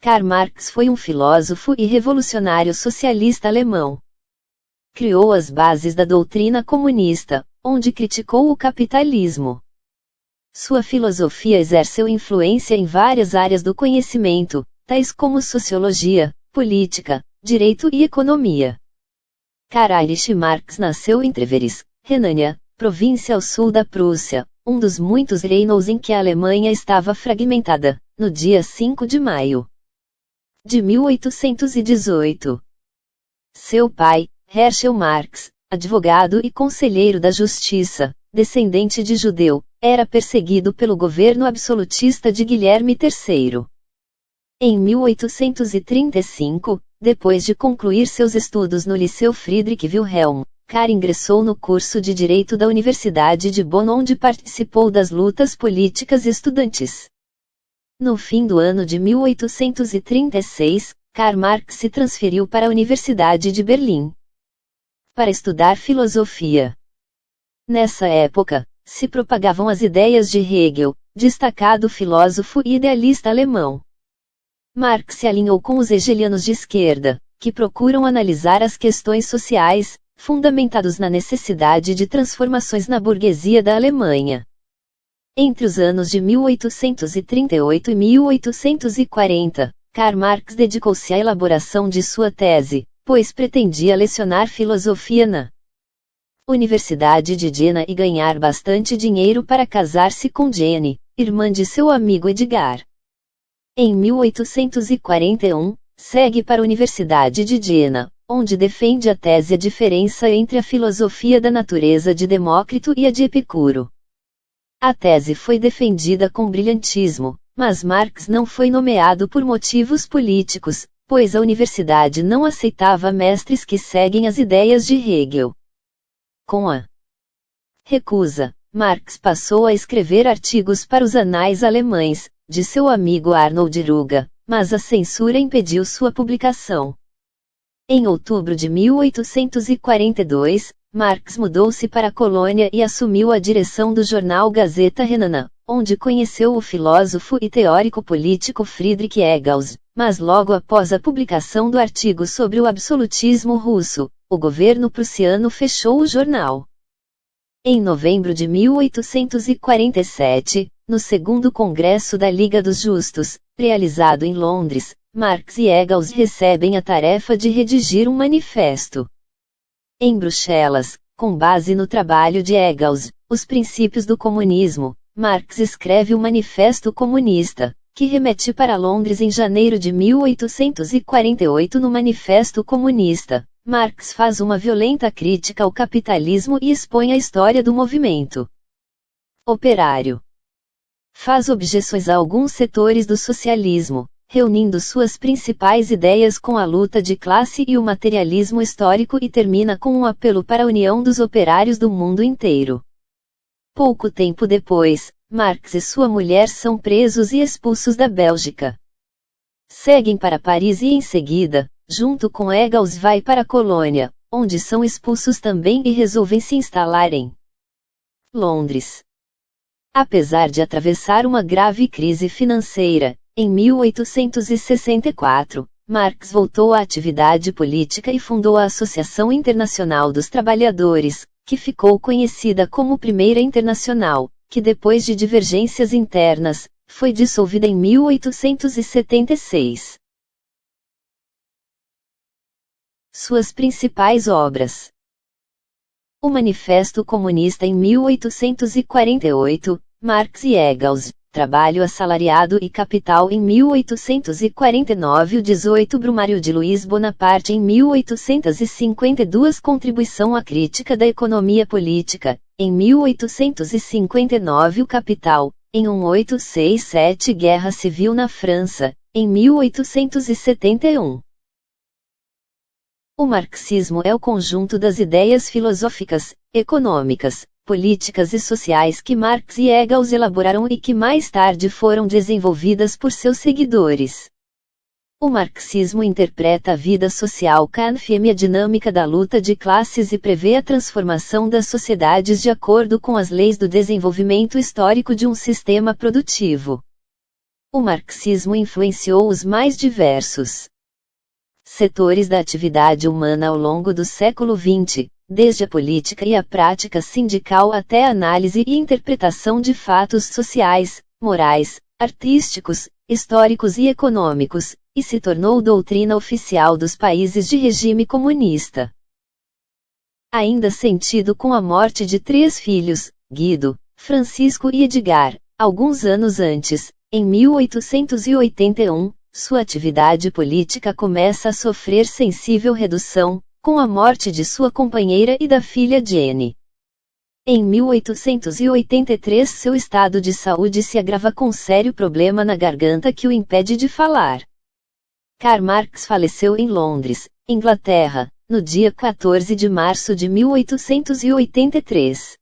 Karl Marx foi um filósofo e revolucionário socialista alemão. Criou as bases da doutrina comunista, onde criticou o capitalismo. Sua filosofia exerceu influência em várias áreas do conhecimento, tais como sociologia, política, direito e economia. Karl Heinrich Marx nasceu em Treveris, Renânia, província ao sul da Prússia, um dos muitos reinos em que a Alemanha estava fragmentada, no dia 5 de maio de 1818. Seu pai, Herschel Marx, advogado e conselheiro da justiça, descendente de judeu, era perseguido pelo governo absolutista de Guilherme III. Em 1835, depois de concluir seus estudos no Liceu Friedrich Wilhelm, Karl ingressou no curso de Direito da Universidade de Bonn, onde participou das lutas políticas estudantis. No fim do ano de 1836, Karl Marx se transferiu para a Universidade de Berlim para estudar filosofia. Nessa época, se propagavam as ideias de Hegel, destacado filósofo e idealista alemão. Marx se alinhou com os hegelianos de esquerda, que procuram analisar as questões sociais, fundamentados na necessidade de transformações na burguesia da Alemanha. Entre os anos de 1838 e 1840, Karl Marx dedicou-se à elaboração de sua tese, pois pretendia lecionar filosofia na Universidade de Jena e ganhar bastante dinheiro para casar-se com Jenny, irmã de seu amigo Edgar. Em 1841, segue para a Universidade de Jena, onde defende a tese A diferença entre a filosofia da natureza de Demócrito e a de Epicuro. A tese foi defendida com brilhantismo, mas Marx não foi nomeado por motivos políticos, pois a universidade não aceitava mestres que seguem as ideias de Hegel. Com a recusa, Marx passou a escrever artigos para os anais alemães, de seu amigo Arnold Ruga, mas a censura impediu sua publicação. Em outubro de 1842, Marx mudou-se para a Colônia e assumiu a direção do jornal Gazeta Renana, onde conheceu o filósofo e teórico político Friedrich Engels, mas logo após a publicação do artigo sobre o absolutismo russo, o governo prussiano fechou o jornal. Em novembro de 1847, no segundo Congresso da Liga dos Justos, realizado em Londres, Marx e Engels recebem a tarefa de redigir um manifesto. Em Bruxelas, com base no trabalho de Engels, Os Princípios do Comunismo, Marx escreve o Manifesto Comunista, que remete para Londres em janeiro de 1848. No Manifesto Comunista, Marx faz uma violenta crítica ao capitalismo e expõe a história do movimento operário. Faz objeções a alguns setores do socialismo, reunindo suas principais ideias com a luta de classe e o materialismo histórico, e termina com um apelo para a união dos operários do mundo inteiro. Pouco tempo depois, Marx e sua mulher são presos e expulsos da Bélgica. Seguem para Paris e em seguida, junto com Engels, vai para a Colônia, onde são expulsos também e resolvem se instalar em Londres. Apesar de atravessar uma grave crise financeira, em 1864, Marx voltou à atividade política e fundou a Associação Internacional dos Trabalhadores, que ficou conhecida como Primeira Internacional, que depois de divergências internas, foi dissolvida em 1876. Suas principais obras: O Manifesto Comunista em 1848, Marx e Engels, Trabalho Assalariado e Capital em 1849, o 18 Brumário de Luiz Bonaparte em 1852, Contribuição à Crítica da Economia Política, em 1859, o Capital, em 1867, Guerra Civil na França, em 1871. O marxismo é o conjunto das ideias filosóficas, econômicas, políticas e sociais que Marx e Engels elaboraram e que mais tarde foram desenvolvidas por seus seguidores. O marxismo interpreta a vida social e a dinâmica da luta de classes e prevê a transformação das sociedades de acordo com as leis do desenvolvimento histórico de um sistema produtivo. O marxismo influenciou os mais diversos setores da atividade humana ao longo do século XX, desde a política e a prática sindical até a análise e interpretação de fatos sociais, morais, artísticos, históricos e econômicos, e se tornou doutrina oficial dos países de regime comunista. Ainda sentido com a morte de 3 filhos, Guido, Francisco e Edgar, alguns anos antes, em 1881, sua atividade política começa a sofrer sensível redução, com a morte de sua companheira e da filha Jenny. Em 1883 seu estado de saúde se agrava com sério problema na garganta que o impede de falar. Karl Marx faleceu em Londres, Inglaterra, no dia 14 de março de 1883.